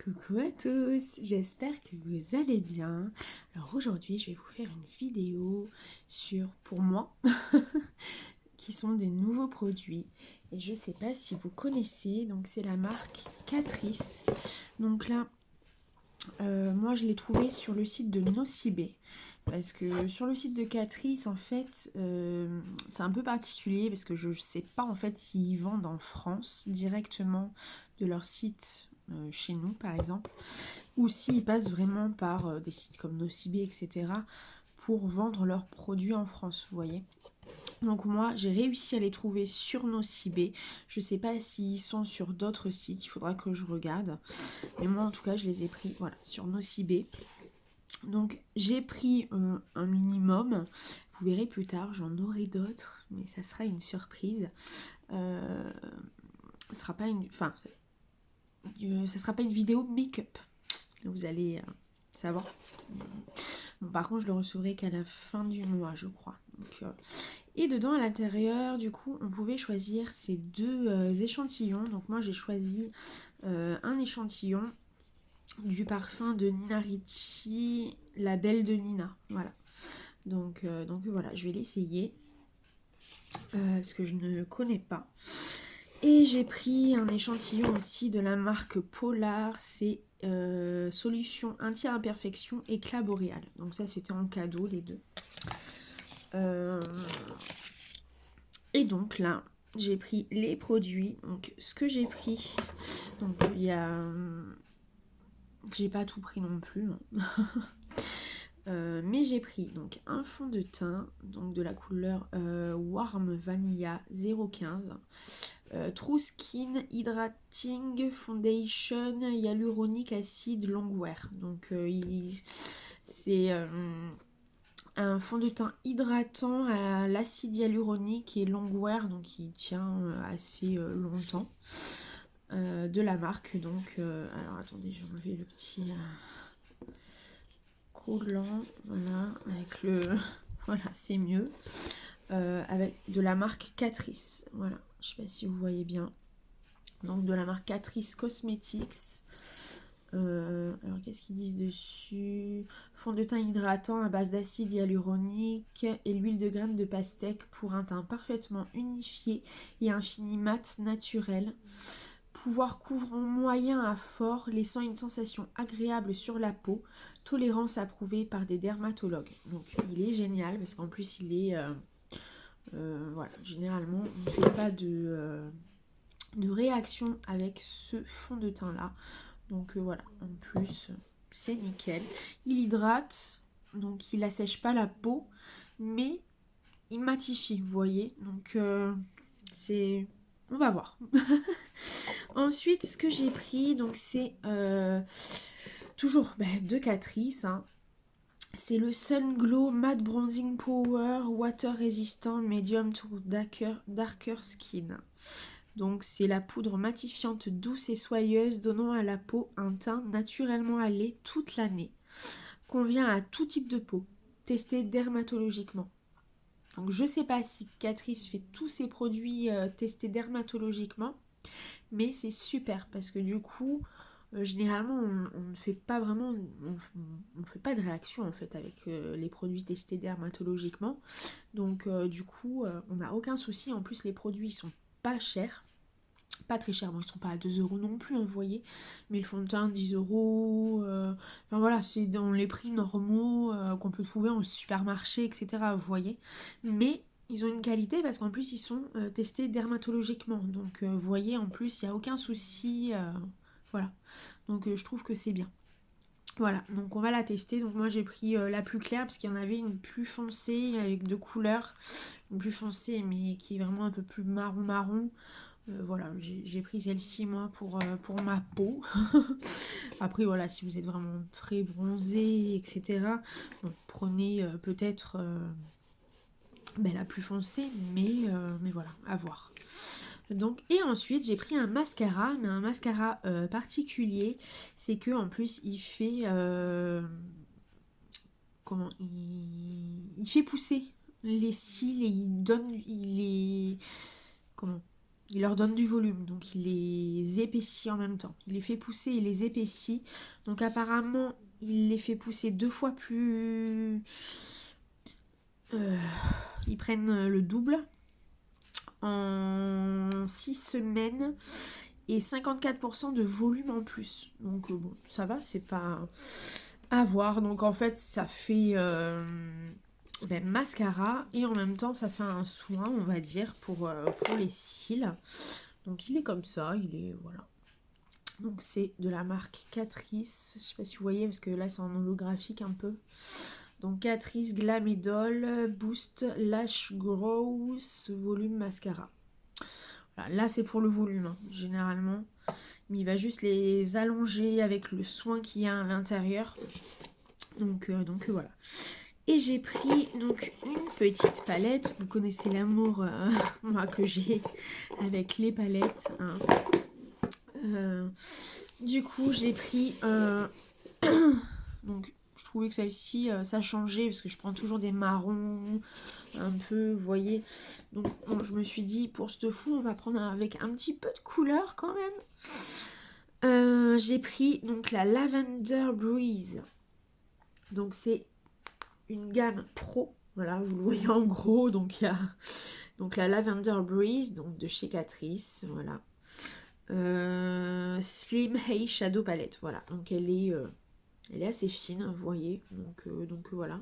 Coucou à tous, j'espère que vous allez bien. Alors aujourd'hui, je vais vous faire une vidéo sur, pour moi, qui sont des nouveaux produits. Et je sais pas si vous connaissez, donc c'est la marque Catrice. Donc là, moi je l'ai trouvé sur le site de Nocibé. Parce que sur le site de Catrice, en fait, c'est un peu particulier parce que je sais pas en fait s'ils vendent en France directement de leur site chez nous par exemple, ou s'ils passent vraiment par des sites comme Nocibé, etc. pour vendre leurs produits en France, vous voyez. Donc moi, j'ai réussi à les trouver sur Nocibé. Je sais pas s'ils sont sur d'autres sites, il faudra que je regarde. Mais moi, en tout cas, je les ai pris, voilà, sur Nocibé. Donc j'ai pris un minimum. Vous verrez plus tard, j'en aurai d'autres, mais ça sera une surprise. Ça sera pas une, enfin, ça sera pas une vidéo make-up. Vous allez savoir. Bon, par contre, je le recevrai qu'à la fin du mois, je crois. Donc, et dedans, à l'intérieur, du coup, on pouvait choisir ces deux échantillons. Donc moi, j'ai choisi un échantillon du parfum de Nina Ricci, La Belle de Nina. Voilà. Donc voilà, je vais l'essayer. Parce que je ne le connais pas. Et j'ai pris un échantillon aussi de la marque Polar, c'est Solution Anti-Imperfection Éclat Boréal. Donc ça c'était en cadeau les deux. Et donc là, j'ai pris les produits. Donc ce que j'ai pris, donc il y a... J'ai pas tout pris non plus. Mais j'ai pris donc un fond de teint donc de la couleur Warm Vanilla 015. True Skin Hydrating Foundation Hyaluronic Acid Longwear. Donc c'est un fond de teint hydratant à l'acide hyaluronique et longwear, donc il tient assez longtemps. De la marque donc alors attendez, je vais enlever le petit collant, voilà, avec le voilà, c'est mieux. Avec de la marque Catrice, voilà, je sais pas si vous voyez bien, donc de la marque Catrice Cosmetics. Alors qu'est-ce qu'ils disent dessus? Fond de teint hydratant à base d'acide hyaluronique et l'huile de graines de pastèque pour un teint parfaitement unifié et un fini mat naturel. Pouvoir couvrant moyen à fort, laissant une sensation agréable sur la peau. Tolérance approuvée par des dermatologues. Donc il est génial parce qu'en plus il est... voilà, généralement on ne fait pas de réaction avec ce fond de teint là. Donc voilà, en plus c'est nickel. Il hydrate, donc il assèche pas la peau, mais il matifie, vous voyez. Donc c'est... On va voir. Ensuite, ce que j'ai pris, donc c'est toujours de Catrice. Hein. C'est le Sun Glow Matte Bronzing Power Water Resistant Medium to Darker Skin. Donc c'est la poudre matifiante douce et soyeuse donnant à la peau un teint naturellement allé toute l'année. Convient à tout type de peau. Testé dermatologiquement. Donc je sais pas si Catrice fait tous ses produits testés dermatologiquement, mais c'est super parce que du coup généralement on ne fait pas vraiment, on fait pas de réaction en fait avec les produits testés dermatologiquement. Donc du coup on n'a aucun souci. En plus les produits sont pas chers. Pas très chers, bon ils sont pas à 2 euros non plus, hein, vous voyez, mais le fond de teint 10 euros, enfin voilà, c'est dans les prix normaux qu'on peut trouver en supermarché, etc. Vous voyez, mais ils ont une qualité parce qu'en plus ils sont testés dermatologiquement, donc vous voyez, en plus il n'y a aucun souci, voilà, donc je trouve que c'est bien. Voilà, donc on va la tester. Donc moi j'ai pris la plus claire parce qu'il y en avait une plus foncée avec deux couleurs, une plus foncée mais qui est vraiment un peu plus marron. Voilà, j'ai pris celle-ci moi pour ma peau. Après voilà, si vous êtes vraiment très bronzé, etc. Bon, prenez peut-être la plus foncée, mais voilà, à voir. Donc, et ensuite j'ai pris un mascara, mais un mascara particulier. C'est que en plus il fait comment il fait pousser les cils et il donne, il est comment il leur donne du volume, donc il les épaissit en même temps. Il les fait pousser, il les épaissit. Donc apparemment, il les fait pousser 2 fois plus... ils prennent le double en 6 semaines et 54% de volume en plus. Donc bon, ça va, c'est pas à voir. Donc en fait, ça fait mascara et en même temps, ça fait un soin, on va dire, pour les cils. Donc il est comme ça, il est... Voilà. Donc c'est de la marque Catrice. Je sais pas si vous voyez, parce que là, c'est en holographique un peu. Donc Catrice Glam Idol Boost Lash Growth Volume Mascara. Voilà, là, c'est pour le volume, hein, généralement. Mais il va juste les allonger avec le soin qu'il y a à l'intérieur. Donc voilà. Et j'ai pris donc une petite palette. Vous connaissez l'amour moi que j'ai avec les palettes. Hein. Du coup, j'ai pris... donc, je trouvais que celle-ci, ça changeait parce que je prends toujours des marrons un peu, vous voyez. Donc, bon, je me suis dit, pour ce fou, on va prendre avec un petit peu de couleur quand même. J'ai pris donc la Lavender Breeze. Donc, c'est une gamme pro. Voilà, vous le voyez en gros. Donc, il y a donc la Lavender Breeze, donc de chez Catrice. Voilà. Slim Hay Shadow Palette. Voilà, donc elle est assez fine, vous voyez. Donc voilà.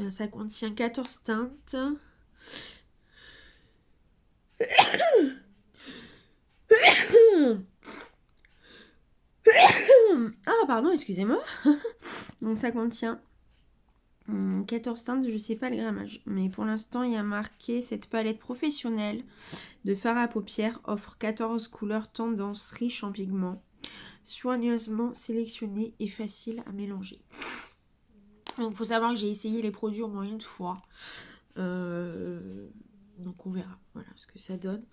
Ça contient 14 teintes. Ah, pardon, excusez-moi. Donc ça contient 14 teintes, je sais pas le grammage. Mais pour l'instant, il y a marqué cette palette professionnelle de fard à paupières offre 14 couleurs tendances riches en pigments, soigneusement sélectionnées et faciles à mélanger. Donc il faut savoir que j'ai essayé les produits au moins une fois. Donc on verra voilà ce que ça donne.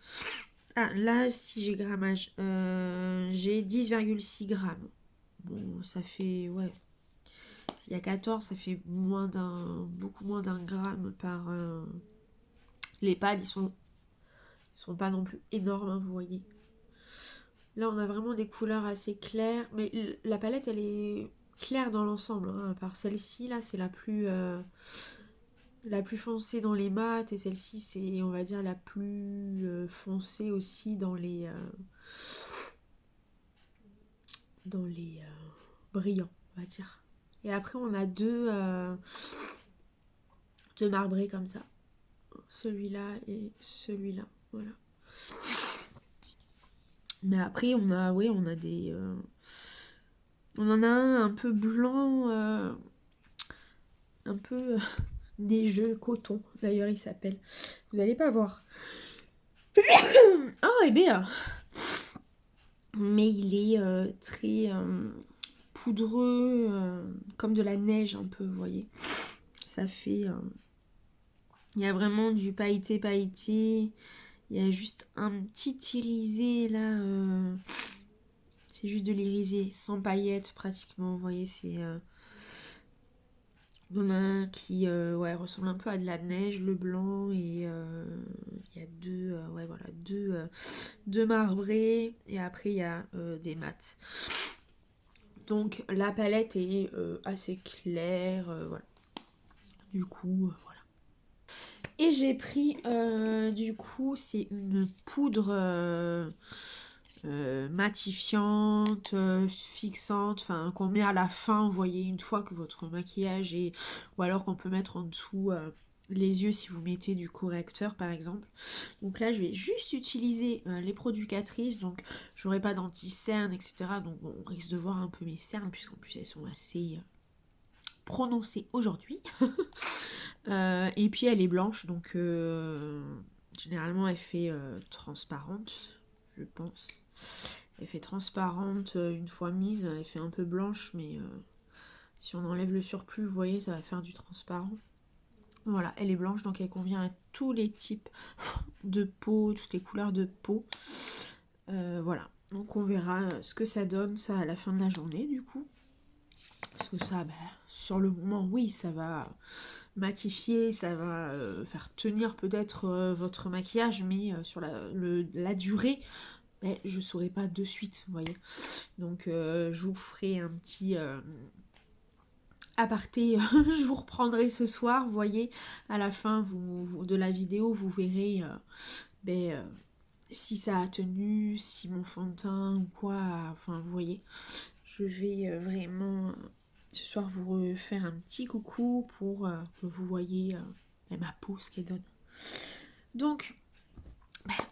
Ah là si j'ai grammage, j'ai 10,6 grammes. Bon ça fait ouais. S'il y a 14 ça fait beaucoup moins d'un gramme par... Les pads ils sont pas non plus énormes hein, vous voyez. Là on a vraiment des couleurs assez claires. Mais la palette elle est claire dans l'ensemble hein, à part celle-ci là c'est la plus foncée dans les mats et celle-ci c'est on va dire la plus foncée aussi dans les brillants on va dire. Et après on a deux marbrés comme ça, celui-là et celui-là, voilà. Mais après on a des on en a un peu blanc un peu neigeux coton d'ailleurs il s'appelle, vous allez pas voir. Oh et bien mais il est très poudreux comme de la neige un peu vous voyez. Ça fait il y a vraiment du pailleté. Il y a juste un petit irisé là. C'est juste de l'irisé, sans paillettes pratiquement. Vous voyez, c'est... il y en a un qui ressemble un peu à de la neige, le blanc. Et il y a deux marbrés. Et après, il y a des mats. Donc, la palette est assez claire. Voilà. Du coup, voilà. Et j'ai pris, du coup, c'est une poudre matifiante, fixante, enfin qu'on met à la fin, vous voyez, une fois que votre maquillage est... Ou alors qu'on peut mettre en dessous les yeux si vous mettez du correcteur par exemple. Donc là, je vais juste utiliser les produits Catrice, donc j'aurai pas d'anti-cernes, etc. Donc bon, on risque de voir un peu mes cernes, puisqu'en plus elles sont assez... prononcée aujourd'hui. Et puis elle est blanche donc généralement elle fait transparente je pense. Elle fait transparente une fois mise, elle fait un peu blanche mais si on enlève le surplus vous voyez ça va faire du transparent. Voilà elle est blanche donc elle convient à tous les types de peau, toutes les couleurs de peau. Voilà donc on verra ce que ça donne ça à la fin de la journée du coup. Parce que ça, sur le moment, oui, ça va matifier, ça va faire tenir peut-être votre maquillage, mais sur la durée, mais je ne saurais pas de suite, vous voyez. Donc je vous ferai un petit aparté, je vous reprendrai ce soir, vous voyez, à la fin de la vidéo, vous verrez si ça a tenu, si mon fond de teint ou quoi, enfin vous voyez, je vais vraiment ce soir vous refaire un petit coucou pour que vous voyez ma peau, ce qu'elle donne. Donc,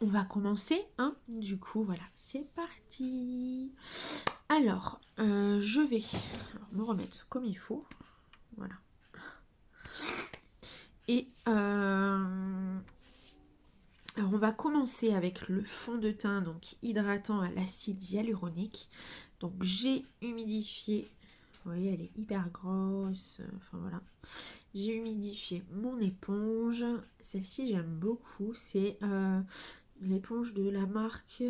on va commencer, hein. Du coup, voilà, c'est parti. Alors, je vais me remettre comme il faut. Voilà. Et alors on va commencer avec le fond de teint donc hydratant à l'acide hyaluronique. Donc j'ai humidifié, vous voyez elle est hyper grosse, enfin voilà. J'ai humidifié mon éponge, celle-ci j'aime beaucoup, c'est l'éponge de la marque,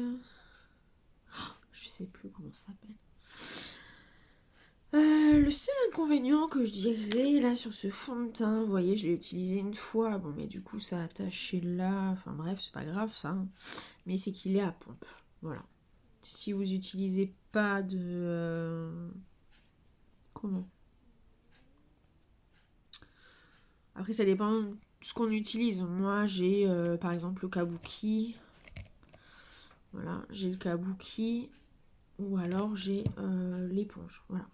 je sais plus comment ça s'appelle. Le seul inconvénient que je dirais là sur ce fond de teint, vous voyez, je l'ai utilisé une fois, bon mais du coup ça a taché là, enfin bref, c'est pas grave ça, hein. Mais c'est qu'il est à pompe, voilà. Si vous utilisez pas de... comment? Après ça dépend de ce qu'on utilise. Moi j'ai par exemple le kabuki, voilà, j'ai le kabuki, ou alors j'ai l'éponge, voilà.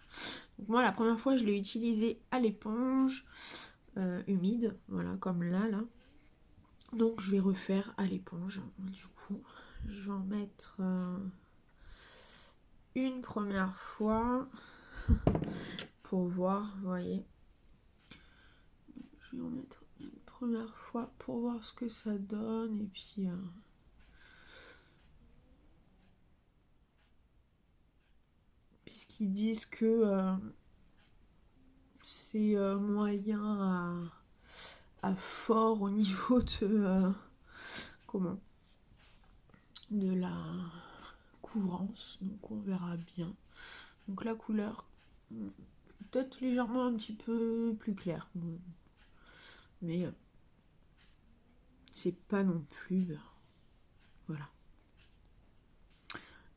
Donc moi la première fois je l'ai utilisé à l'éponge humide, voilà, comme là. Donc je vais refaire à l'éponge. Du coup, je vais en mettre une première fois pour voir, vous voyez. Je vais en mettre une première fois pour voir ce que ça donne et puis puisqu'ils disent que c'est moyen à fort au niveau de comment, de la couvrance, donc on verra bien. Donc la couleur peut-être légèrement un petit peu plus claire, bon. Mais c'est pas non plus voilà.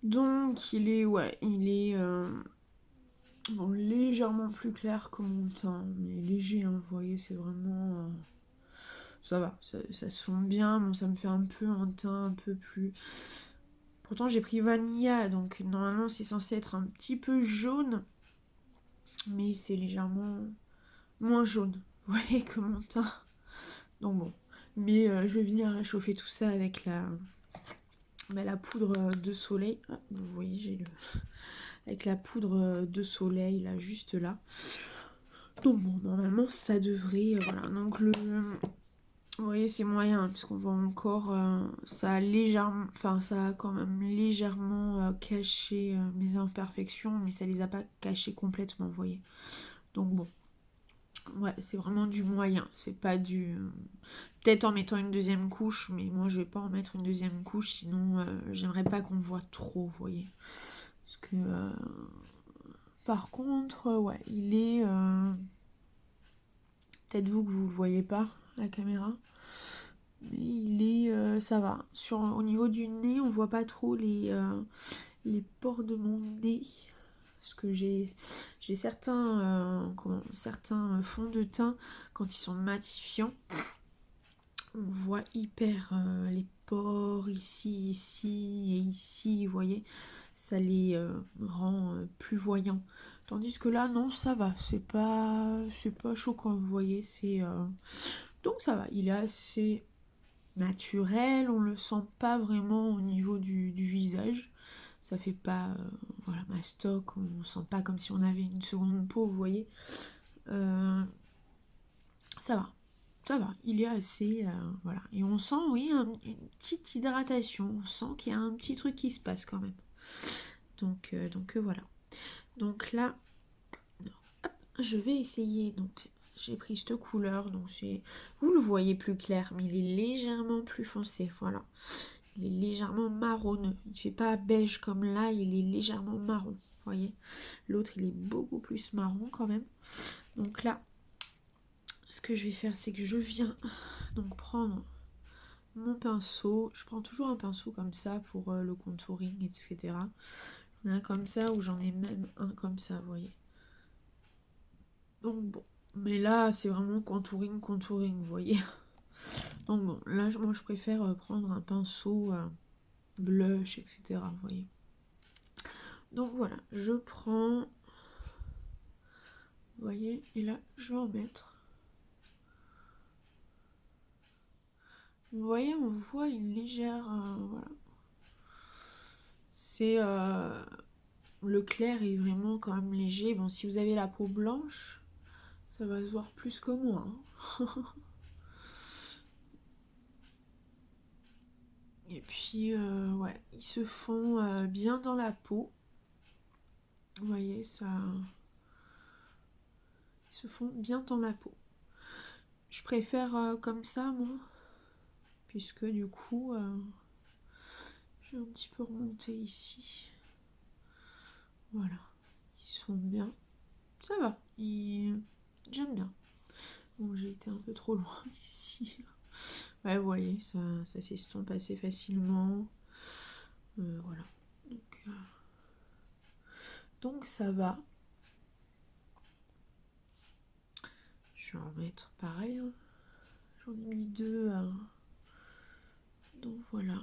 Donc il est bon, légèrement plus clair que mon teint, mais léger, hein, vous voyez, c'est vraiment ça va, ça se fond bien. Bon, ça me fait un peu un teint un peu plus, pourtant j'ai pris Vanilla, donc normalement c'est censé être un petit peu jaune, mais c'est légèrement moins jaune, vous voyez, que mon teint. Donc bon, mais je vais venir réchauffer tout ça avec la poudre de soleil. Ah, vous voyez, j'ai avec la poudre de soleil là, juste là. Donc bon, normalement ça devrait, voilà. Donc vous voyez, c'est moyen, parce qu'on voit encore, ça a légèrement, enfin ça a quand même légèrement caché mes imperfections, mais ça les a pas cachées complètement, vous voyez. Donc bon, ouais, c'est vraiment du moyen, c'est pas du... Peut-être en mettant une deuxième couche, mais moi je vais pas en mettre une deuxième couche, sinon j'aimerais pas qu'on voit trop, vous voyez. Parce que par contre, ouais, il est... peut-être vous que vous le voyez pas, la caméra. Mais il est... ça va. Au niveau du nez, on voit pas trop les pores de mon nez. Parce que j'ai certains fonds de teint, quand ils sont matifiants, on voit hyper les pores ici et ici, vous voyez, ça les rend plus voyants. Tandis que là, non, ça va, c'est pas choquant, vous voyez, c'est... Donc ça va, il est assez naturel, on le sent pas vraiment au niveau du visage. Ça fait pas, voilà, mastoc, on sent pas comme si on avait une seconde peau, vous voyez. Ça va. Ça va, il est assez... voilà. Et on sent, oui, une petite hydratation. On sent qu'il y a un petit truc qui se passe quand même. Donc voilà. Donc là, hop, je vais essayer. Donc j'ai pris cette couleur. Donc vous le voyez plus clair, mais il est légèrement plus foncé. Voilà. Il est légèrement marronneux. Il ne fait pas beige comme là, il est légèrement marron. Vous voyez. L'autre, il est beaucoup plus marron quand même. Donc là, ce que je vais faire, c'est que je viens donc prendre mon pinceau. Je prends toujours un pinceau comme ça pour le contouring, etc. J'en ai un comme ça ou j'en ai même un comme ça, vous voyez. Donc bon, mais là c'est vraiment contouring, vous voyez. Donc bon, là moi je préfère prendre un pinceau blush, etc. Vous voyez. Donc voilà, je prends, vous voyez, et là je vais en mettre. Vous voyez, on voit une légère, voilà. C'est le clair est vraiment quand même léger. Bon, si vous avez la peau blanche, ça va se voir plus que moi. Hein. Et puis, ouais, ils se font bien dans la peau. Vous voyez, ça... Ils se font bien dans la peau. Je préfère comme ça, moi. Puisque du coup, je vais un petit peu remonter ici. Voilà. Ils sont bien. Ça va. J'aime bien. Bon, j'ai été un peu trop loin ici. Ouais, vous voyez, ça s'estompe assez facilement. Voilà. Donc ça va. Je vais en mettre pareil. Hein. J'en ai mis deux. Donc voilà.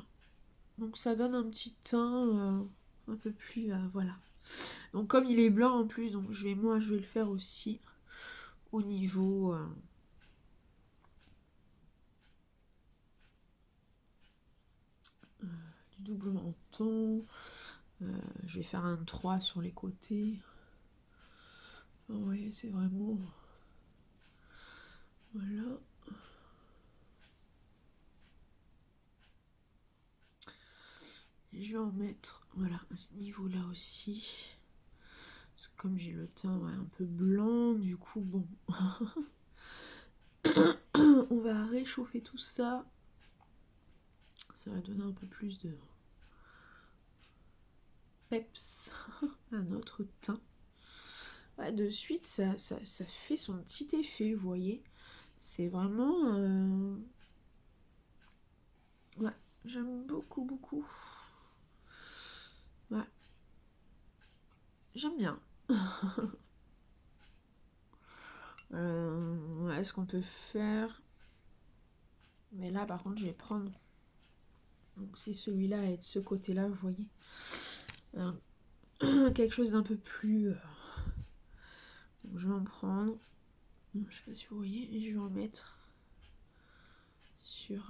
Donc ça donne un petit teint un peu plus... voilà. Donc comme il est blanc en plus, donc je vais le faire aussi au niveau... du double menton. Je vais faire un 3 sur les côtés. Vous voyez, c'est vraiment... Voilà. Et je vais en mettre, voilà, à ce niveau-là aussi. Parce que comme j'ai le teint un peu blanc, du coup, bon... On va réchauffer tout ça. Ça va donner un peu plus de peps à notre teint. Ouais, de suite, ça fait son petit effet, vous voyez. C'est vraiment... Ouais, j'aime beaucoup, beaucoup. Ouais. J'aime bien. Ouais, ce qu'on peut faire... Mais là, par contre, je vais prendre... Donc c'est celui-là et de ce côté-là, vous voyez. Quelque chose d'un peu plus... Donc je vais en prendre. Je sais pas si vous voyez. Et je vais en mettre sur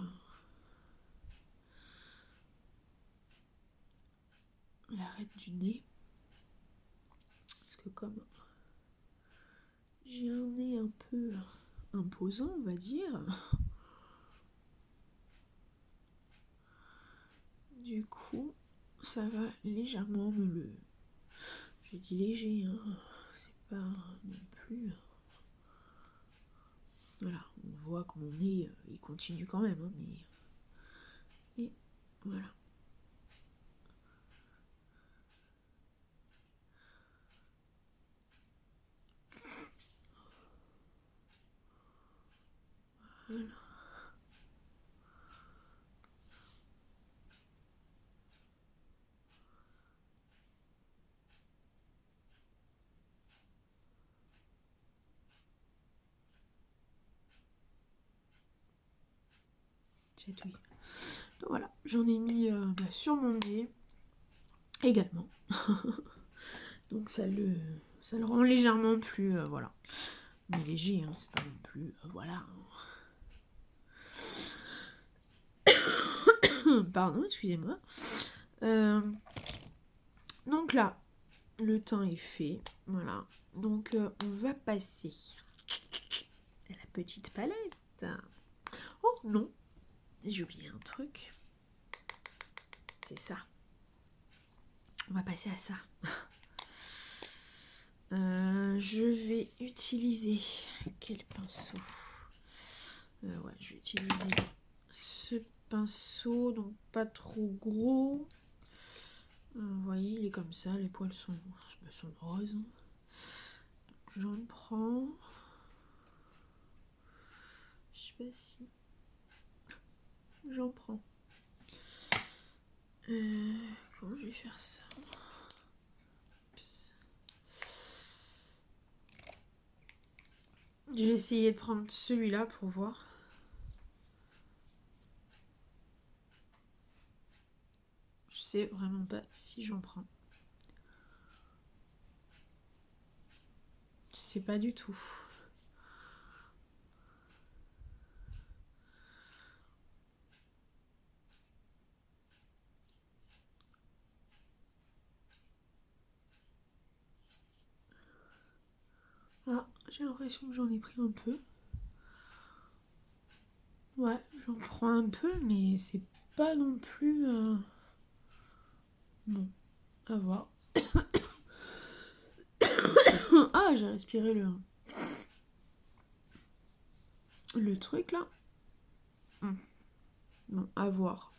l'arête du nez. Parce que comme j'ai un nez un peu imposant, on va dire. Du coup, ça va légèrement me le... J'ai dit léger, hein. C'est pas non plus... Voilà, on voit que mon nez, il continue quand même, hein, mais... Et voilà. Voilà. Chatouille. Donc voilà, j'en ai mis sur mon nez également. Donc ça le rend légèrement plus... voilà. Mais léger, hein, c'est pas non plus... voilà. Pardon, excusez-moi. Donc là, le teint est fait. Voilà. Donc on va passer à la petite palette. Oh non, j'ai oublié un truc. C'est ça. On va passer à ça. Je vais utiliser quel pinceau? Ouais, je vais utiliser ce pinceau, donc pas trop gros. Vous voyez, il est comme ça, les poils sont roses. J'en prends. pas si j'en prends. Comment je vais faire ça? Je vais essayer de prendre celui-là pour voir. Je sais vraiment pas si j'en prends. Je sais pas du tout. Ah, j'ai l'impression que j'en ai pris un peu. Ouais, j'en prends un peu, mais c'est pas non plus... Bon, à voir. Ah, j'ai respiré le truc là. Bon, à voir.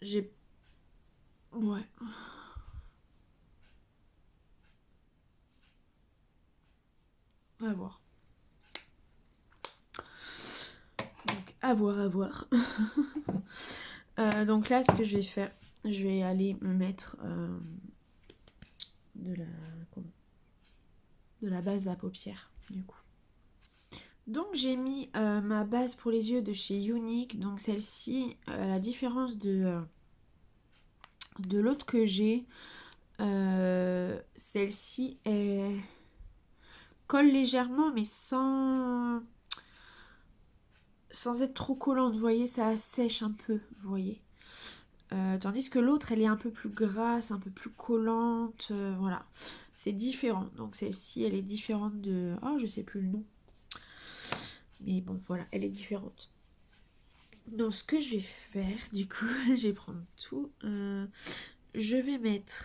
J'ai... Ouais. À voir. Donc, à voir, à voir. Donc là, ce que je vais faire, je vais aller me mettre de la base à paupières, du coup. Donc j'ai mis ma base pour les yeux de chez Younique. Donc celle-ci, à la différence de l'autre que j'ai, celle-ci colle légèrement, mais sans être trop collante. Vous voyez, ça sèche un peu, vous voyez. Tandis que l'autre, elle est un peu plus grasse, un peu plus collante. Voilà, c'est différent. Donc celle-ci, elle est différente de... Oh, je sais plus le nom. Mais bon, voilà, elle est différente. Donc ce que je vais faire, du coup, je vais prendre tout. Je vais mettre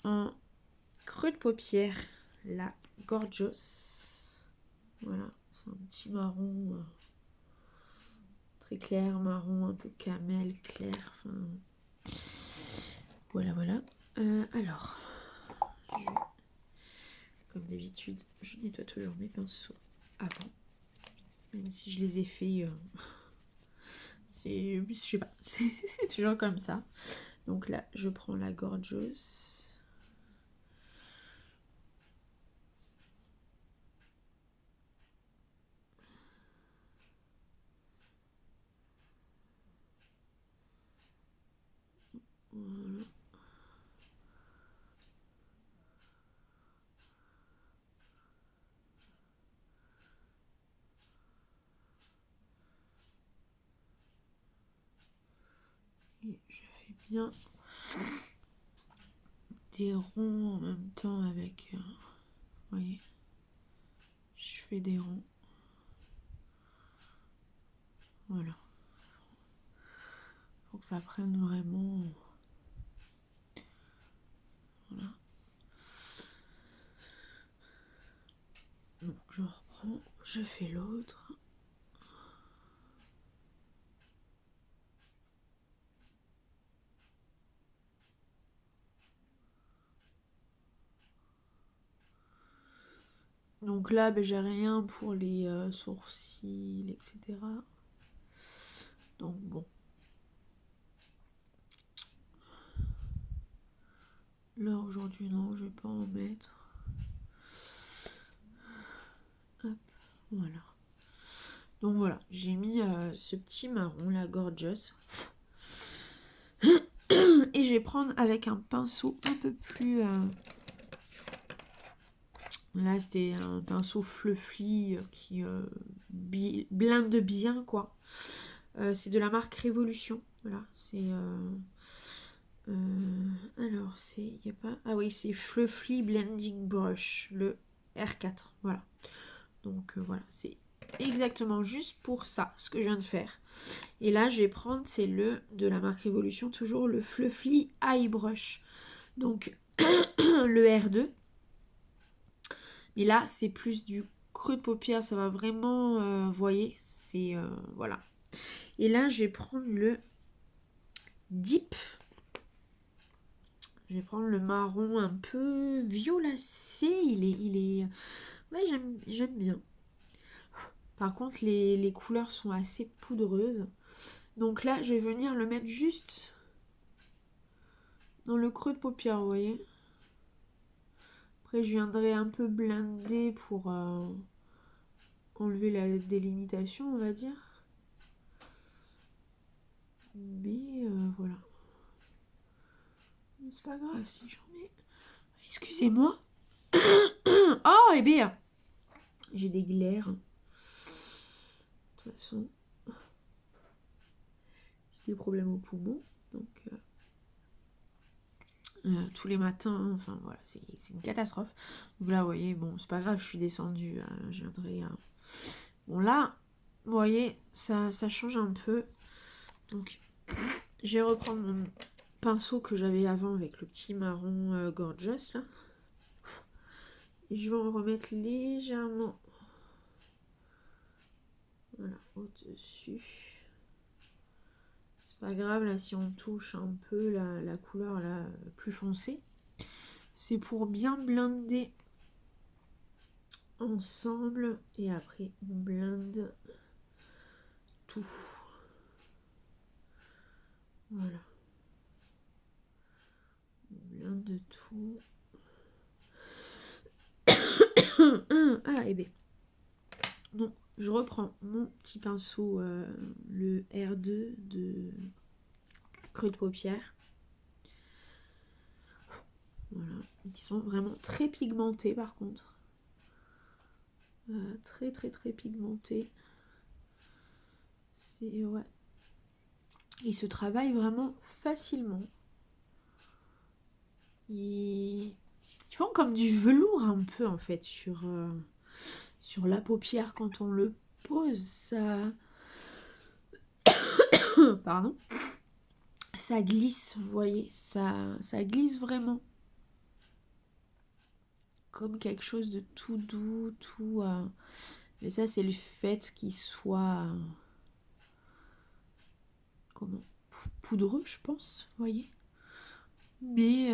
en creux de paupière la Gorgeous. Voilà, c'est un petit marron très clair, marron un peu camel, clair. Enfin, voilà, voilà. Alors, comme d'habitude, je nettoie toujours mes pinceaux avant. Même si je les ai fait... je sais pas, c'est toujours comme ça. Donc là, je prends la Gorgeous. Voilà. Et je fais bien des ronds en même temps avec... vous voyez, je fais des ronds. Voilà. Faut que ça prenne vraiment... Voilà. Donc je reprends, je fais l'autre. Donc là, ben, j'ai rien pour les sourcils, etc. Donc bon. Là aujourd'hui, non, je vais pas en mettre. Hop, voilà. Donc voilà, j'ai mis ce petit marron, la Gorgeous. Et je vais prendre avec un pinceau un peu plus... Là, c'était un pinceau fluffy qui blinde bien, quoi. C'est de la marque Révolution. Voilà, c'est... alors, c'est... Y a pas... Ah oui, c'est Fluffy Blending Brush, le R4. Voilà. Donc, voilà, c'est exactement juste pour ça, ce que je viens de faire. Et là, je vais prendre, c'est le de la marque Révolution, toujours le Fluffy Eye Brush. Donc, le R2. Mais là, c'est plus du creux de paupière, ça va vraiment, vous voyez, c'est... voilà. Et là, je vais prendre le Deep. Je vais prendre le marron un peu violacé. Ouais, j'aime bien. Par contre, les couleurs sont assez poudreuses. Donc là, je vais venir le mettre juste dans le creux de paupière, vous voyez. Après, je viendrai un peu blinder pour enlever la délimitation, on va dire. Mais voilà. C'est pas grave si j'en mets. Excusez-moi. Oh, et bien, j'ai des glaires. De toute façon, j'ai des problèmes aux poumons. Donc, tous les matins, enfin voilà, c'est une catastrophe. Donc là, vous voyez, bon, c'est pas grave, je suis descendue. Je viendrai. Bon, là, vous voyez, ça change un peu. Donc, je vais reprendre mon pinceau que j'avais avant avec le petit marron gorgeous là. Et je vais en remettre légèrement. Voilà, au-dessus. C'est pas grave là si on touche un peu la couleur là plus foncée. C'est pour bien blinder ensemble et après on blinde tout. Voilà. On blinde tout. Ah et bien. Donc je reprends mon petit pinceau, le R2 de creux de paupière. Voilà. Ils sont vraiment très pigmentés par contre. Très très très pigmentés. C'est ouais. Ils se travaillent vraiment facilement. Ils font comme du velours un peu en fait sur la paupière quand on le pose. Ça, pardon, ça glisse. Vous voyez, ça glisse vraiment. Comme quelque chose de tout doux, tout. Mais ça, c'est le fait qu'il soit comment, poudreux, je pense. Vous voyez. Mais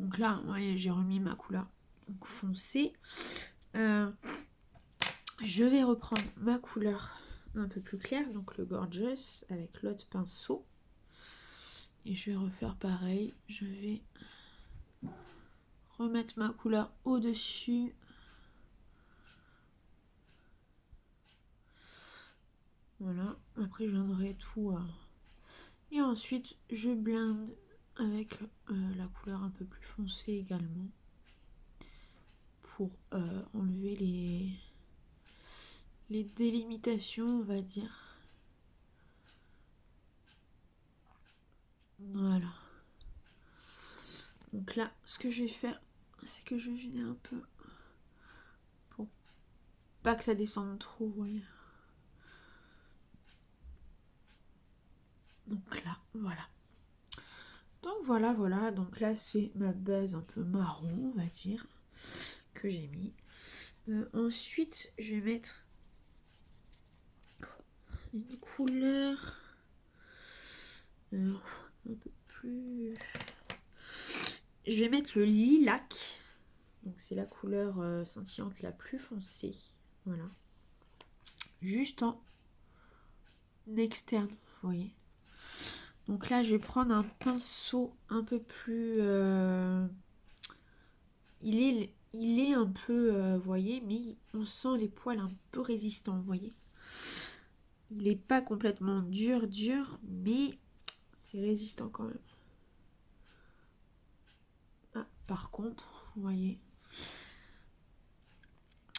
donc là, vous voyez, j'ai remis ma couleur donc foncée. Je vais reprendre ma couleur un peu plus claire, donc le Gorgeous avec l'autre pinceau. Et je vais refaire pareil. Je vais remettre ma couleur au-dessus. Voilà. Après, je viendrai tout. Et ensuite, je blinde avec la couleur un peu plus foncée également. Pour enlever les délimitations, on va dire. Voilà. Donc là, ce que je vais faire, c'est que je vais venir un peu pour pas que ça descende trop, vous voyez. Donc là, voilà. Donc voilà. Donc là, c'est ma base un peu marron, on va dire, que j'ai mis. Ensuite, je vais mettre une couleur un peu plus... Je vais mettre le lilac. Donc c'est la couleur scintillante la plus foncée. Voilà. Juste en externe, vous voyez. Donc là, je vais prendre un pinceau un peu plus... Il est un peu, vous voyez, mais on sent les poils un peu résistants, vous voyez. Il n'est pas complètement dur, mais c'est résistant quand même. Ah, par contre, vous voyez,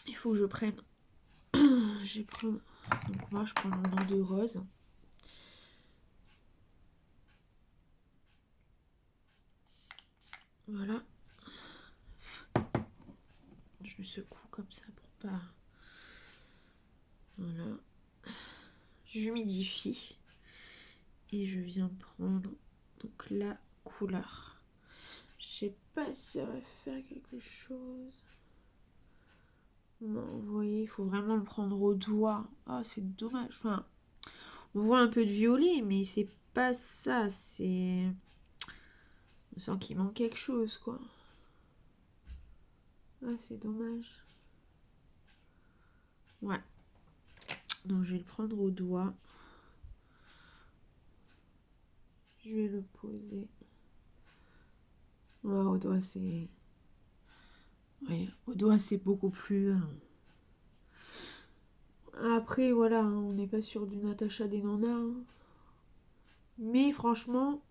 il faut que je prenne... je vais prendre... Donc moi, je prends mon eau de rose. Voilà. Je secoue comme ça pour pas... Voilà. J'humidifie. Et je viens prendre donc la couleur. Je sais pas si ça va faire quelque chose. Non, vous voyez, il faut vraiment le prendre au doigt. Ah, c'est dommage. Enfin, On voit un peu de violet, mais c'est pas ça, c'est... On sent qu'il manque quelque chose, quoi. Ah, c'est dommage. Ouais. Donc, je vais le prendre au doigt. Je vais le poser. Ouais, au doigt, c'est... Ouais, au doigt, c'est beaucoup plus... Après, voilà, hein, on n'est pas sur du Natacha Denona. Hein. Mais franchement,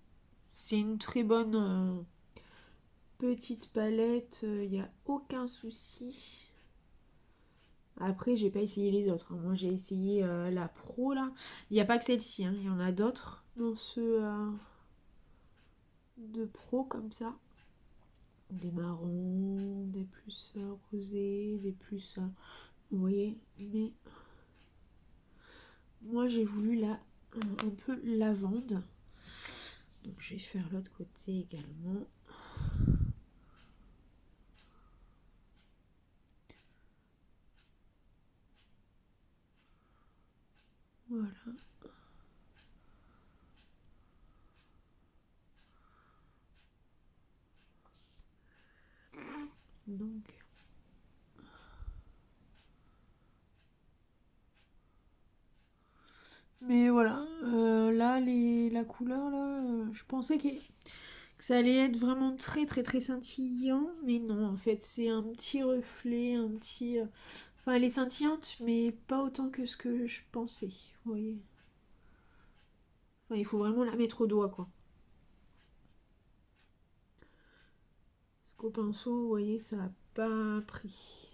c'est une très bonne petite palette. Il n'y a aucun souci. Après, j'ai pas essayé les autres. Hein. Moi, j'ai essayé la Pro, là. Il n'y a pas que celle-ci. Hein. Il y en a d'autres dans ce de Pro, comme ça. Des marrons, des plus rosés, des plus... vous voyez, mais... Moi, j'ai voulu la un peu lavande. Donc, je vais faire l'autre côté également. Voilà. Donc... Mais voilà, là, la couleur, là, je pensais que ça allait être vraiment très très très scintillant, mais non, en fait, c'est un petit reflet, un petit... Enfin, elle est scintillante, mais pas autant que ce que je pensais, vous voyez. Enfin, il faut vraiment la mettre au doigt, quoi. Parce qu'au pinceau, vous voyez, ça n'a pas pris.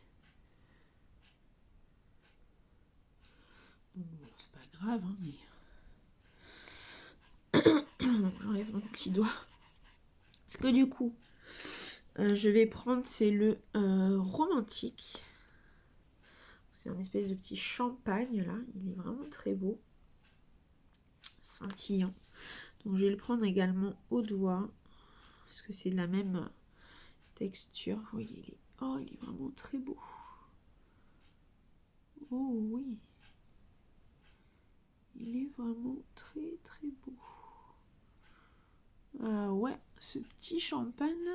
Donc, bon, c'est pas grave, hein, mais... J'enlève mon petit doigt. Parce que du coup, je vais prendre, c'est le romantique. C'est un espèce de petit champagne là. Il est vraiment très beau. Scintillant. Donc je vais le prendre également au doigt. Parce que c'est de la même texture. Vous voyez, il est... Oh, il est vraiment très beau. Oh oui. Il est vraiment très très beau. Ah ouais, ce petit champagne.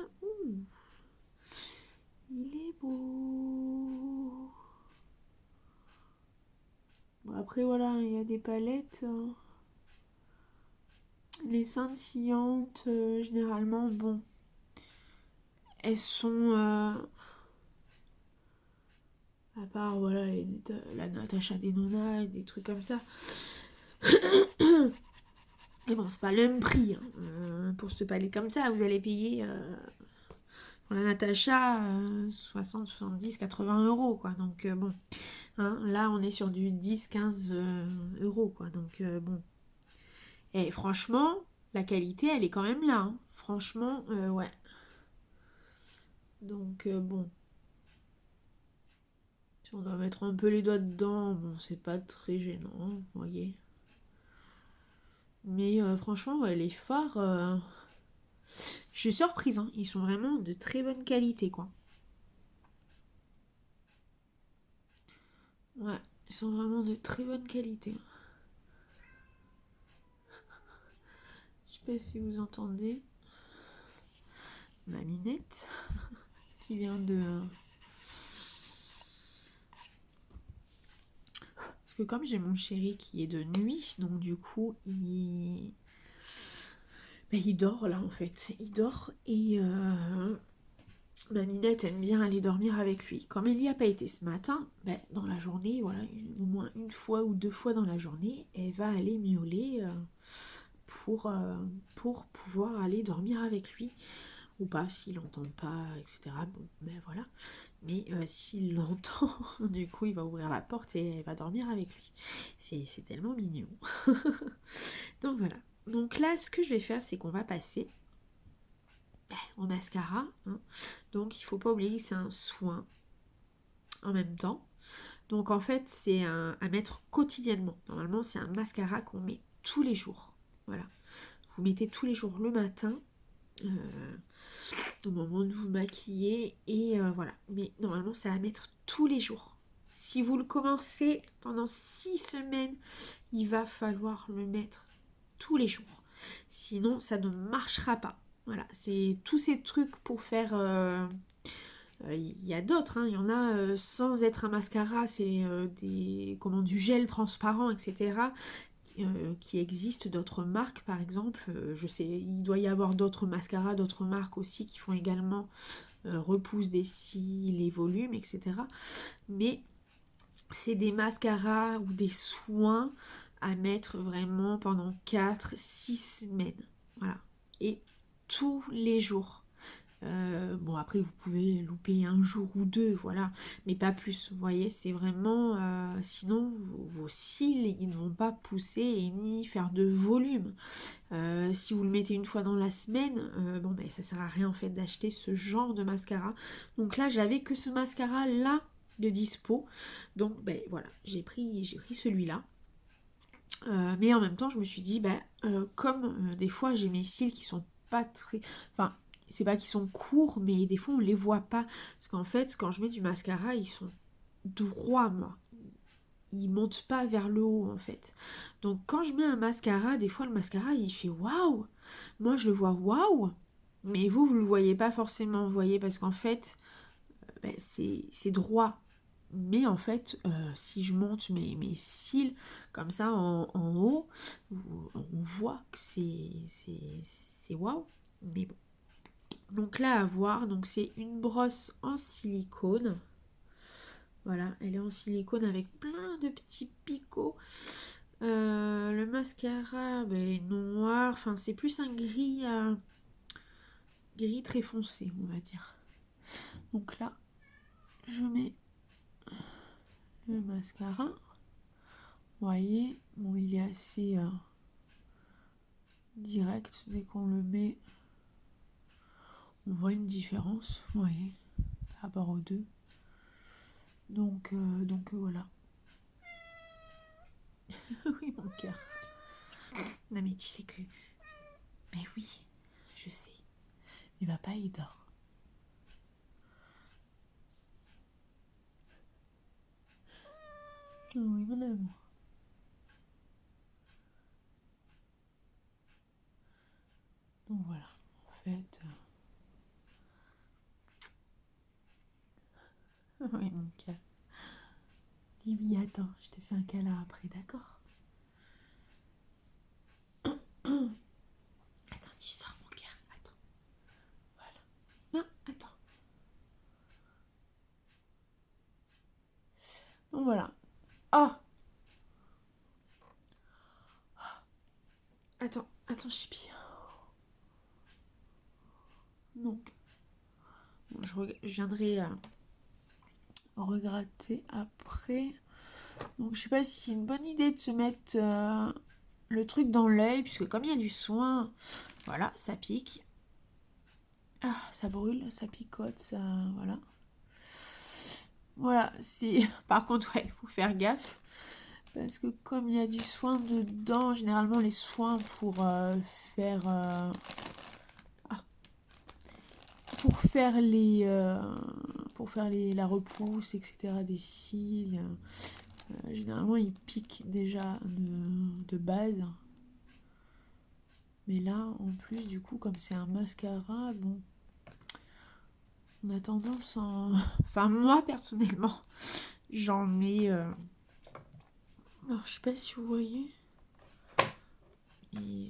Il est beau. Bon, après voilà, il y a des palettes. Les scintillantes, généralement, bon, elles sont... à part, voilà, la Natacha Denona et des trucs comme ça. Mais bon, c'est pas le même prix. Hein. Pour cette palette comme ça, vous allez payer... pour la Natacha, 60, 70, 80 euros, quoi. Donc, bon. Hein, là, on est sur du 10, 15 euros, quoi. Donc, bon. Et franchement, la qualité, elle est quand même là. Hein. Franchement, ouais. Donc, bon. Si on doit mettre un peu les doigts dedans, bon, c'est pas très gênant, vous voyez. Mais franchement, ouais, les fards, je suis surprise. Hein. Ils sont vraiment de très bonne qualité, quoi. Ouais, ils sont vraiment de très bonne qualité. Je sais pas si vous entendez ma minette qui vient de... Parce que comme j'ai mon chéri qui est de nuit, donc du coup, il dort là en fait. Il dort et ma minette aime bien aller dormir avec lui. Comme elle n'y a pas été ce matin, ben, dans la journée, voilà, au moins une fois ou deux fois dans la journée, elle va aller miauler pour pouvoir aller dormir avec lui. Ou pas, s'il n'entend pas, etc. Bon, ben voilà. Mais s'il l'entend, du coup, il va ouvrir la porte et elle va dormir avec lui. C'est tellement mignon. Donc voilà. Donc là, ce que je vais faire, c'est qu'on va passer au mascara. Hein. Donc il faut pas oublier que c'est un soin en même temps. Donc en fait, c'est à mettre quotidiennement. Normalement, c'est un mascara qu'on met tous les jours. Voilà. Vous mettez tous les jours le matin. Au moment de vous maquiller et voilà, mais normalement c'est à mettre tous les jours, Si vous le commencez pendant 6 semaines, il va falloir le mettre tous les jours. Sinon, ça ne marchera pas. Voilà, c'est tous ces trucs pour faire... il y a d'autres, hein. Il y en a sans être un mascara, c'est du gel transparent, etc. Qui existent, d'autres marques par exemple. Je sais, il doit y avoir d'autres mascaras, d'autres marques aussi qui font également repousse des cils, les volumes, etc. Mais c'est des mascaras ou des soins à mettre vraiment pendant 4-6 semaines. Voilà. Et tous les jours. Bon, après, vous pouvez louper un jour ou deux, voilà, mais pas plus. Vous voyez, c'est vraiment... sinon, vos cils, ils ne vont pas pousser et ni faire de volume. Si vous le mettez une fois dans la semaine, bon, ben, ça sert à rien, en fait, d'acheter ce genre de mascara. Donc là, j'avais que ce mascara-là de dispo. Donc, ben, voilà, j'ai pris celui-là. Mais en même temps, je me suis dit, comme des fois, j'ai mes cils qui sont pas très... Enfin, c'est pas qu'ils sont courts, mais des fois, on les voit pas. Parce qu'en fait, quand je mets du mascara, ils sont droits, moi. Ils montent pas vers le haut, en fait. Donc, quand je mets un mascara, des fois, le mascara, il fait waouh. Moi, je le vois waouh. Mais vous le voyez pas forcément, vous voyez, parce qu'en fait, c'est droit. Mais en fait, si je monte mes cils comme ça en haut, on voit que c'est waouh. Mais bon. Donc là, à voir. Donc c'est une brosse en silicone. Voilà, elle est en silicone avec plein de petits picots. Le mascara, noir. Enfin, c'est plus un gris, gris très foncé, on va dire. Donc là, je mets le mascara. Vous voyez, bon, il est assez direct. Dès qu'on le met, on voit une différence, vous voyez, par rapport aux deux. Donc voilà. Oui, mon cœur. Non, mais tu sais que... Mais oui, je sais. Mais papa, il dort. Oui, mon amour. Donc voilà, en fait... Oui, mon cœur. Bibi, attends, je te fais un câlin après, d'accord? Attends, tu sors, mon cœur. Attends. Voilà. Non, attends. Donc voilà. Oh! Attends, chipi. Donc, bon, je viendrai regratter après. Donc, je sais pas si c'est une bonne idée de se mettre le truc dans l'œil, puisque comme il y a du soin, voilà, ça pique. Ah, ça brûle, ça picote, ça... Voilà. Voilà, c'est... Par contre, ouais, il faut faire gaffe. Parce que comme il y a du soin dedans, généralement les soins pour faire... pour faire les... la repousse, etc. des cils, généralement ils piquent déjà de base. Mais là, en plus, du coup, comme c'est un mascara, bon... On a tendance en... Enfin, moi, personnellement, j'en mets... Alors, je sais pas si vous voyez.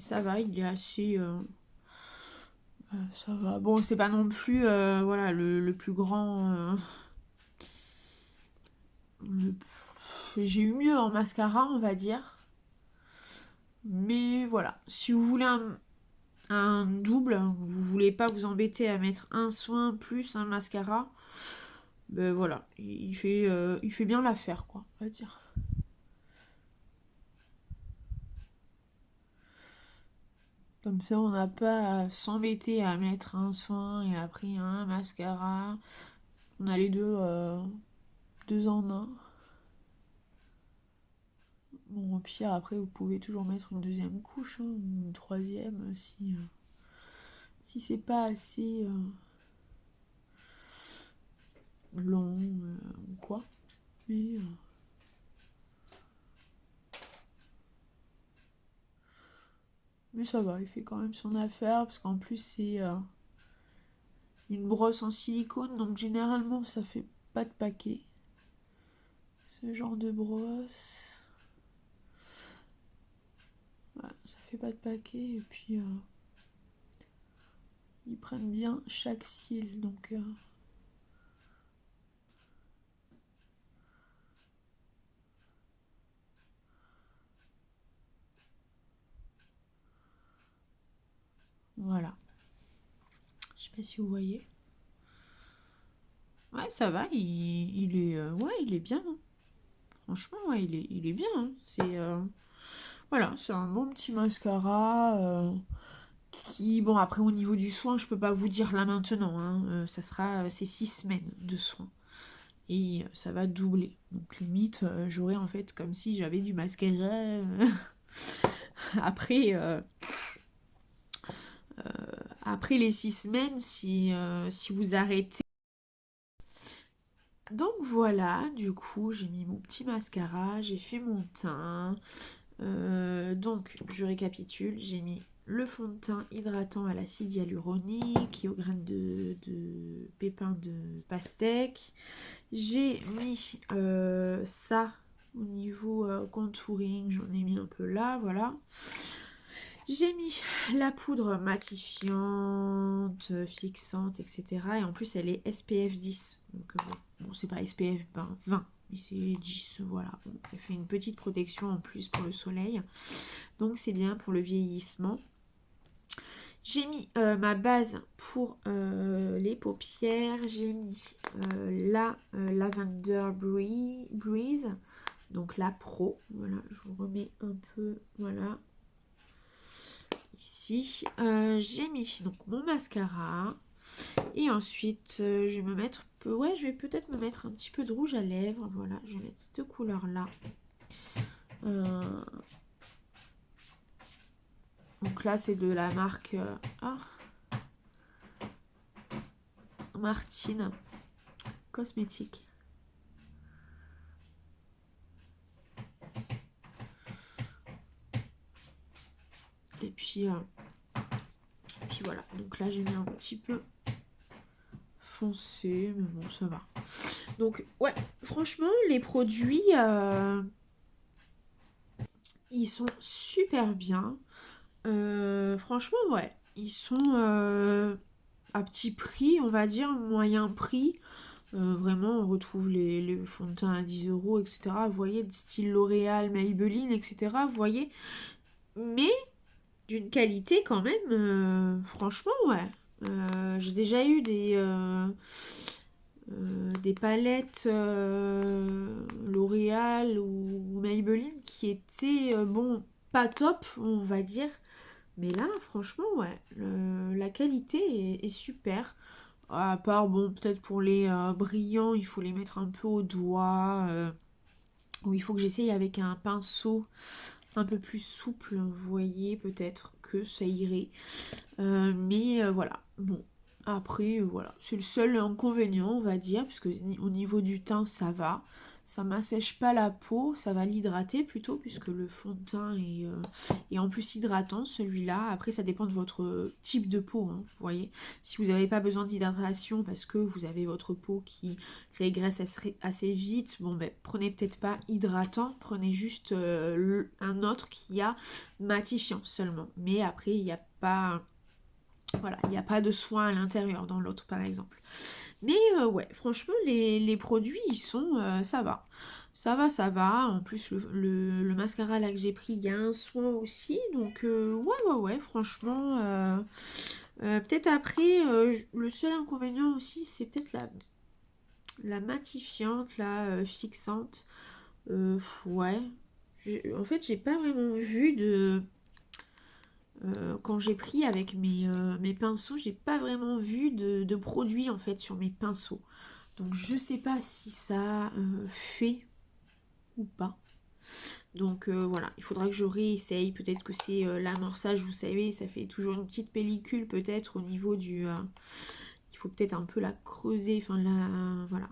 Ça va, il est assez... ça va. Bon, c'est pas non plus voilà, le plus grand... J'ai eu mieux en mascara, on va dire. Mais voilà, si vous voulez un double, vous voulez pas vous embêter à mettre un soin plus un mascara, ben voilà, il fait bien l'affaire, quoi, on va dire. Comme ça, on n'a pas à s'embêter à mettre un soin et après un mascara. On a les deux en un. Bon, au pire, après, vous pouvez toujours mettre une deuxième couche, hein, ou une troisième, si c'est pas assez long ou quoi. Mais ça va, il fait quand même son affaire, parce qu'en plus c'est une brosse en silicone, donc généralement ça fait pas de paquet. Ce genre de brosse. Ouais, ça fait pas de paquet, et puis ils prennent bien chaque cil, donc... Voilà. Je sais pas si vous voyez. Ouais, ça va, il est, ouais, il est bien, hein. Franchement, ouais, il est bien, hein. C'est voilà, c'est un bon petit mascara qui, bon, après au niveau du soin, je peux pas vous dire là maintenant, hein, ça sera c'est 6 semaines de soins et ça va doubler. Donc limite, j'aurais en fait comme si j'avais du mascara après après les 6 semaines si vous arrêtez. Donc voilà, du coup, j'ai mis mon petit mascara, j'ai fait mon teint. Donc, je récapitule, j'ai mis le fond de teint hydratant à l'acide hyaluronique et aux graines de pépins de pastèque. J'ai mis ça au niveau contouring, j'en ai mis un peu là, voilà. J'ai mis la poudre matifiante, fixante, etc. Et en plus, elle est SPF 10. Donc, bon c'est pas SPF 20, mais c'est 10, voilà. Bon, ça fait une petite protection en plus pour le soleil. Donc, c'est bien pour le vieillissement. J'ai mis ma base pour les paupières. J'ai mis la Lavender Breeze. Donc, la Pro. Voilà, je vous remets un peu, voilà. Ici, j'ai mis donc mon mascara et ensuite je vais me mettre ouais, je vais peut-être me mettre un petit peu de rouge à lèvres. Voilà, je vais mettre cette couleur là. Donc là c'est de la marque Martine Cosmétique. Et puis voilà, donc là j'ai mis un petit peu foncé, mais bon ça va. Donc ouais, franchement les produits ils sont super bien. Franchement ouais, ils sont à petit prix, on va dire, moyen prix. Vraiment, on retrouve les fonds de teint à 10 euros, etc. Vous voyez, de style L'Oréal, Maybelline, etc. Vous voyez, mais d'une qualité quand même, franchement, ouais. J'ai déjà eu des palettes L'Oréal ou Maybelline qui étaient, bon, pas top, on va dire. Mais là, franchement, ouais, la qualité est super. À part, bon, peut-être pour les brillants, il faut les mettre un peu au doigt. Ou il faut que j'essaye avec un pinceau un peu plus souple. Vous voyez, peut-être que ça irait. Mais voilà, bon. Après, voilà, c'est le seul inconvénient, on va dire, parce que au niveau du teint, ça va. Ça m'assèche pas la peau, ça va l'hydrater plutôt, puisque le fond de teint est en plus hydratant, celui-là. Après, ça dépend de votre type de peau, hein, vous voyez. Si vous n'avez pas besoin d'hydratation parce que vous avez votre peau qui régresse assez vite, bon, ben, prenez peut-être pas hydratant, prenez juste un autre qui a matifiant seulement. Mais après, il n'y a pas... Voilà, il n'y a pas de soin à l'intérieur dans l'autre par exemple. Mais ouais, franchement, les produits, ils sont... ça va. Ça va, ça va. En plus, le mascara là que j'ai pris, il y a un soin aussi. Donc, ouais, franchement... peut-être après, le seul inconvénient aussi, c'est peut-être la matifiante, la fixante. Ouais. En fait, j'ai pas vraiment vu de... quand j'ai pris avec mes pinceaux, j'ai pas vraiment vu de produit en fait sur mes pinceaux. Donc je sais pas si ça fait ou pas. Donc voilà, il faudra que je réessaye. Peut-être que c'est l'amorçage, vous savez, ça fait toujours une petite pellicule peut-être au niveau du... il faut peut-être un peu la creuser, enfin la... Voilà.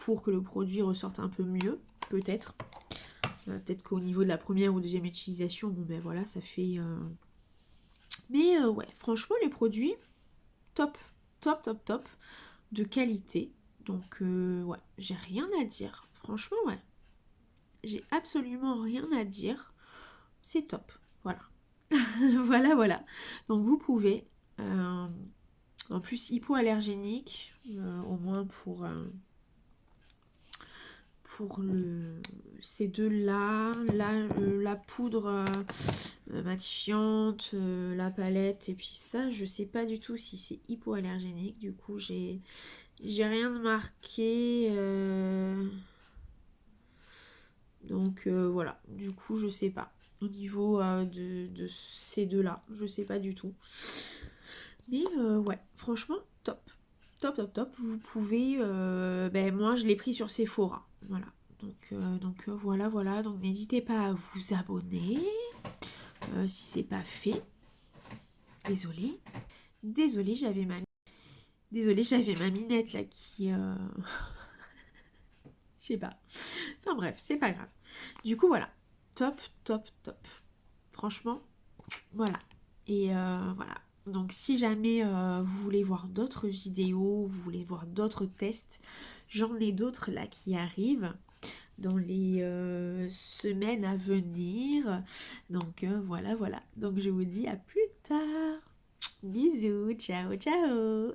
pour que le produit ressorte un peu mieux, peut-être. Peut-être qu'au niveau de la première ou deuxième utilisation, bon ben voilà, ça fait... Mais ouais, franchement, les produits, top, top, top, top, de qualité. Donc ouais, j'ai rien à dire. Franchement, ouais, j'ai absolument rien à dire. C'est top, voilà. Voilà, voilà. Donc vous pouvez, en plus hypoallergénique, au moins pour ces deux-là, la poudre matifiante, la palette, et puis ça, je sais pas du tout si c'est hypoallergénique, du coup j'ai rien de marqué, donc voilà, du coup je sais pas, au niveau de ces deux-là, je sais pas du tout, mais ouais, franchement, top. Top, top, top. Vous pouvez... ben moi, je l'ai pris sur Sephora. Voilà. Donc voilà, voilà. Donc n'hésitez pas à vous abonner si c'est pas fait. Désolée. Désolée, j'avais ma minette là qui... Je sais pas. Enfin bref, c'est pas grave. Du coup, voilà. Top, top, top. Franchement, voilà. Et voilà. Donc si jamais vous voulez voir d'autres vidéos, vous voulez voir d'autres tests, j'en ai d'autres là qui arrivent dans les semaines à venir. Donc voilà, voilà. Donc je vous dis à plus tard. Bisous, ciao, ciao.